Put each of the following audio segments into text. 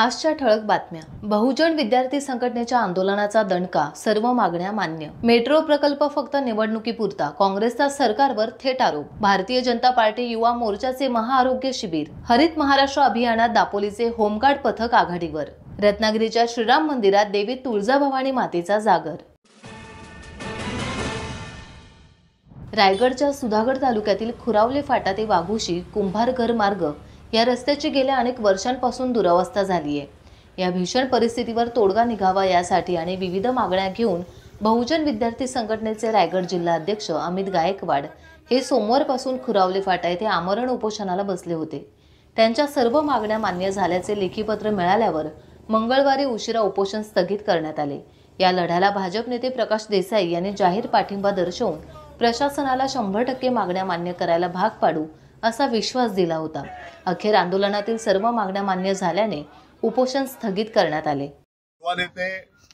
आजच्या ठळक बातम्या. बहुजन विद्यार्थी संघटनेच्या आंदोलनाचा दणका, सर्व मागण्या मान्य. मेट्रो प्रकल्प फक्त निवडणुकीपुरता, काँग्रेसचा सरकारवर थेट आरोप. भारतीय जनता पार्टी युवा मोर्चाचे महाआरोग्य शिबिर. हरित महाराष्ट्र अभियानात दापोलीचे होमगार्ड पथक आघाडीवर. रत्नागिरीच्या श्रीराम मंदिरात देवी तुळजाभवानी मातेचा जागर. रायगडच्या सुधागड तालुक्यातील खुरावले फाटा ते वाघोशी कुंभारघर मार्ग या रस्त्याची गेल्या अनेक वर्षांपासून दुरवस्था झाली आहे. या भीषण परिस्थितीवर तोडगा निघावा यासाठी आणि विविध मागण्या घेऊन बहुजन विद्यार्थी संघटनेचे रायगड जिल्हा अध्यक्ष अमित गायकवाड हे सोमवारपासून खुरावले फाटा येथे आमरण उपोषणाला बसले होते. त्यांच्या सर्व मागण्या मान्य झाल्याचे लेखी पत्र मिळाल्यावर मंगळवारी उशिरा उपोषण स्थगित करण्यात आले. या लढ्याला भाजप नेते प्रकाश देसाई यांनी जाहीर पाठिंबा दर्शवून प्रशासनाला 100% मागण्या मान्य करायला भाग पाडू असा विश्वास दिला होता. अखेर आंदोलनातील सर्व मागण्या मान्य झाल्याने उपोषण स्थगित करण्यात आले. युवा नेते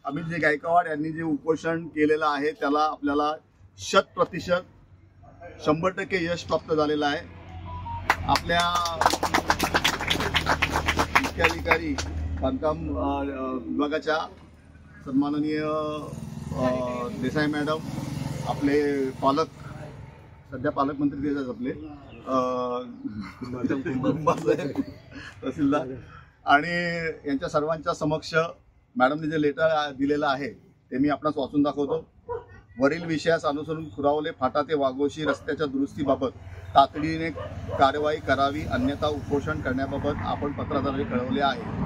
अमित गायकवाड यांनी जे उपोषण केलेलं आहे त्याला आपल्याला 100% 100% यश प्राप्त झालेलं आहे. आपल्या मुख्याधिकारी बांधकाम विभागाच्या सन्माननीय देसाई मॅडम, आपले पालक, सध्या पालकमंत्री देतात आपले तहसीलदार, आणि यांच्या सर्वांच्या समक्ष मॅडमने जे लेटर दिलेलं आहे ते मी आपणास वाचून दाखवतो. वरील विषयास अनुसरून खुरावले फाटा ते वाघोशी रस्त्याच्या दुरुस्तीबाबत तातडीने कारवाई करावी, अन्यथा उपोषण करण्याबाबत आपण पत्राद्वारे कळवले आहे.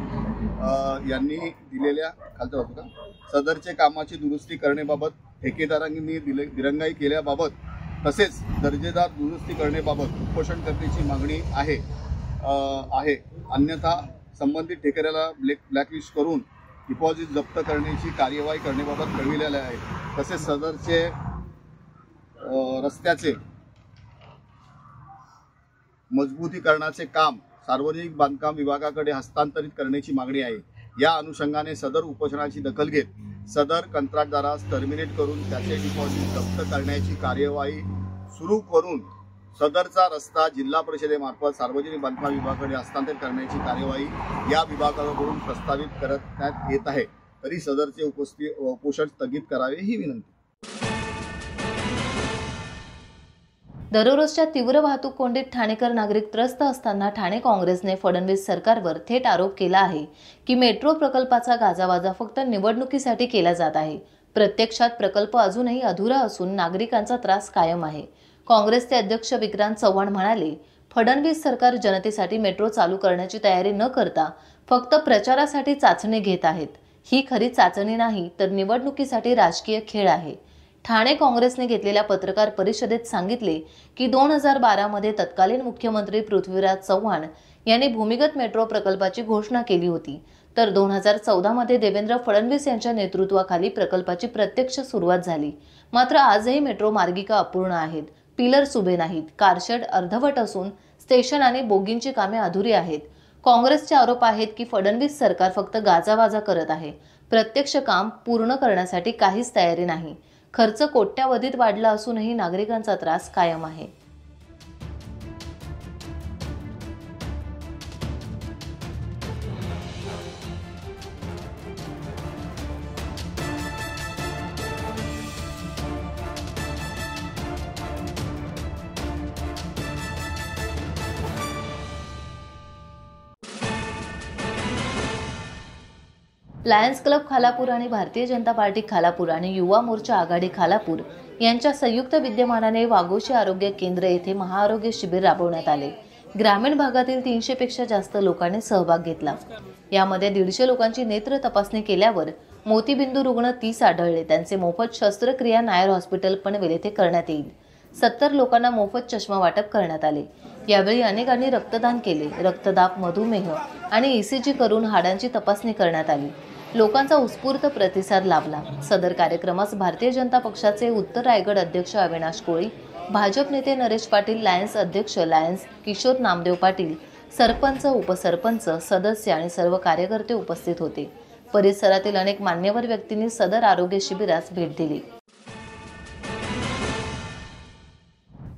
यांनी दिलेल्या खालच्या बाजूला सदरचे कामाची दुरुस्ती करण्याबाबत ठेकेदारांनी दिरंगाई केल्याबाबत तसेच दर्जेदार दुरुस्ती करण्याबाबत उपोषण करण्याची मागणी आहे. अन्यथा संबंधित ठेकेदाराला ब्लॅकलिस्ट करून डिपॉझिट जप्त करण्याची कार्यवाही करण्याबाबत कळविलेले आहे. तसेच सदरचे रस्त्याचे मजबूतीकरणाचे काम सार्वजनिक बांधकाम विभागाकडे हस्तांतरित करण्याची मागणी आहे. या अनुषंगाने सदर उपोषणाची दखल घेत सदर कंत्राटदारास टर्मिनेट करून त्याचे डिपॉझिट जप्त करण्याची कार्यवाही सुरू करून सदरचा रस्ता जिल्हा परिषदेमार्फत सार्वजनिक बांधकाम विभागाकडे हस्तांतरित करण्याची कार्यवाही या विभागाकडून प्रस्तावित करण्यात येत आहे. तरी सदरचे उपोषण स्थगित करावे ही विनंती. दररोजच्या तीव्र वाहतूक कोंडीत ठाणेकर नागरिक त्रस्त असताना ठाणे काँग्रेसने फडणवीस सरकारवर थेट आरोप केला आहे की मेट्रो प्रकल्पाचा गाजावाजा फक्त निवडणुकीसाठी केला जात आहे. प्रत्यक्षात प्रकल्प अजूनही अधुरा असून नागरिकांचा त्रास कायम आहे. काँग्रेसचे अध्यक्ष विक्रांत चव्हाण म्हणाले, फडणवीस सरकार जनतेसाठी मेट्रो चालू करण्याची तयारी न करता फक्त प्रचारासाठी चाचणी घेत आहेत. ही खरी चाचणी नाही तर निवडणुकीसाठी राजकीय खेळ आहे. ठाणे काँग्रेसने घेतलेल्या पत्रकार परिषदेत सांगितले की 2012 मध्ये तत्कालीन मुख्यमंत्री पृथ्वीराज चव्हाण यांनी भूमिगत मेट्रो प्रकल्पाची घोषणा केली होती. तर 2014 मध्ये देवेंद्र फडणवीस यांच्या नेतृत्वाखाली प्रकल्पाची प्रत्यक्ष सुरुवात झाली. मात्र आजही मेट्रो मार्गिका अपूर्ण आहेत, पिलर्स उभे नाहीत, कारशेड अर्धवट असून स्टेशन आणि बोगींची कामे अधुरी आहेत. काँग्रेसचे आरोप आहेत की फडणवीस सरकार फक्त गाजावाजा करत आहे, प्रत्यक्ष काम पूर्ण करण्यासाठी काहीच तयारी नाही. खर्च कोट्यावधीत वाढला असूनही नागरिकांचा त्रास कायम आहे. लायन्स क्लब खालापूर आणि भारतीय जनता पार्टी खालापूर आणि युवा मोर्चा आघाडी खालापूर यांच्या संयुक्त विद्यमानाने वाघोशी आरोग्य केंद्र येथे महाआरोग्य शिबिर राबवण्यात आले. ग्रामीण भागातील 300 पेक्षा जास्त लोकांनी सहभाग घेतला. यामध्ये 150 लोकांची नेत्र तपासणी केल्यावर मोतीबिंदू रुग्ण 30 आढळले. त्यांचे मोफत शस्त्रक्रिया नायर हॉस्पिटल पनवेल येथे करण्यात येईल. 70 लोकांना मोफत चष्मा वाटप करण्यात आले. यावेळी अनेकांनी रक्तदान केले. रक्तदाब, मधुमेह आणि ECG करून हाडांची तपासणी करण्यात आली. लोकांचा उत्स्फूर्त प्रतिसाद लाभला. सदर कार्यक्रमास भारतीय जनता पक्षाचे उत्तर रायगड अध्यक्ष अविनाश कोळी, भाजप नेते नरेश पाटील, लायन्स अध्यक्ष लायन्स किशोर नामदेव पाटील, सरपंच, उपसरपंच, सदस्य आणि सर्व कार्यकर्ते उपस्थित होते. परिसरातील अनेक मान्यवर व्यक्तींनी सदर आरोग्य शिबिरास भेट दिली.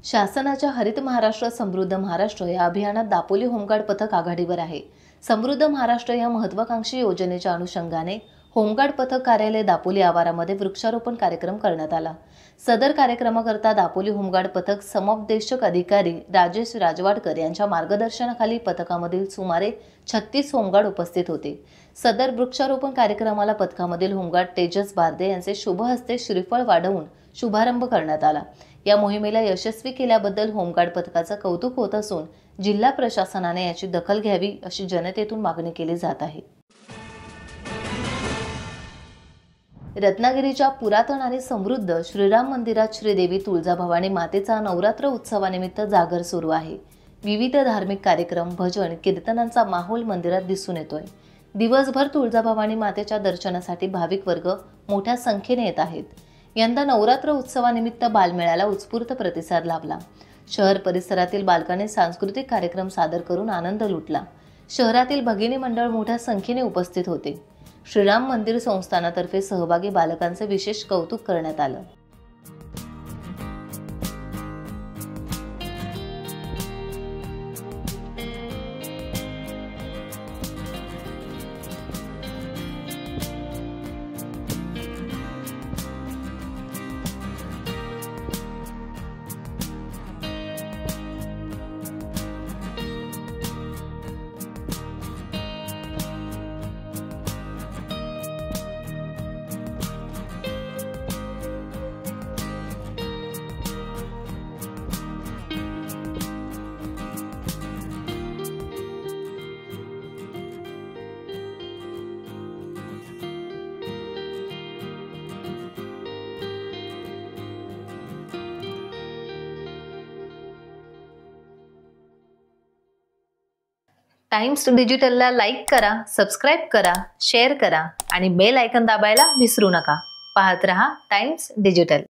शासनाच्या हरित महाराष्ट्र समृद्ध महाराष्ट्र या अभियानात दापोली होमगार्ड पथक आघाडीवर आहे. समृद्ध महाराष्ट्र या महत्त्वाकांक्षी योजनेच्या अनुषंगाने होमगार्ड पथक कार्यालय दापोली आवारामध्ये वृक्षारोपण कार्यक्रम करण्यात आला। सदर कार्यक्रमाकरता दापोली होमगार्ड पथक समुपदेशक अधिकारी राजेश राजवाडकर यांच्या मार्गदर्शनाखाली पथकामधील सुमारे 36 होमगार्ड उपस्थित होते। सदर वृक्षारोपण कार्यक्रमाला पथकामधील होमगार्ड तेजस बारदे यांचे शुभ हस्ते श्रीफळ वाढवून शुभारंभ करण्यात आला। या मोहिमेला यशस्वी केल्याबद्दल होमगार्ड पथकाचं कौतुक होत असून जिल्हा प्रशासनाने याची दखल घ्यावी अशी जनतेतून मागणी केली जात आहे। रत्नागिरीच्या पुरातन आणि समृद्ध श्रीराम मंदिरात श्रीदेवी तुळजाभवानी मातेचा नवरात्र उत्सवानिमित्त जागर सुरू आहे। विविध धार्मिक कार्यक्रम, भजन, कीर्तनांचा माहोल मंदिरात दिसून येतोय। दिवसभर तुळजाभवानी मातेच्या दर्शनासाठी भाविक वर्ग मोठ्या संख्येने येत आहेत। यंदा नवरात्र उत्सवानिमित्त बालमेळ्याला उत्स्फूर्त प्रतिसाद लाभला। शहर परिसरातील बालकांनी सांस्कृतिक कार्यक्रम सादर करून आनंद लुटला। शहरातील भगिनी मंडळ मोठ्या संख्येने उपस्थित होते। श्रीराम मंदिर संस्थानातर्फे सहभागी बालकांचे विशेष कौतुक करण्यात आलं। टाइम्स डिजिटलला लाईक करा, सबस्क्राइब करा, शेअर करा आणि बेल आयकॉन दाबायला विसरू नका। पाहत रहा टाइम्स डिजिटल।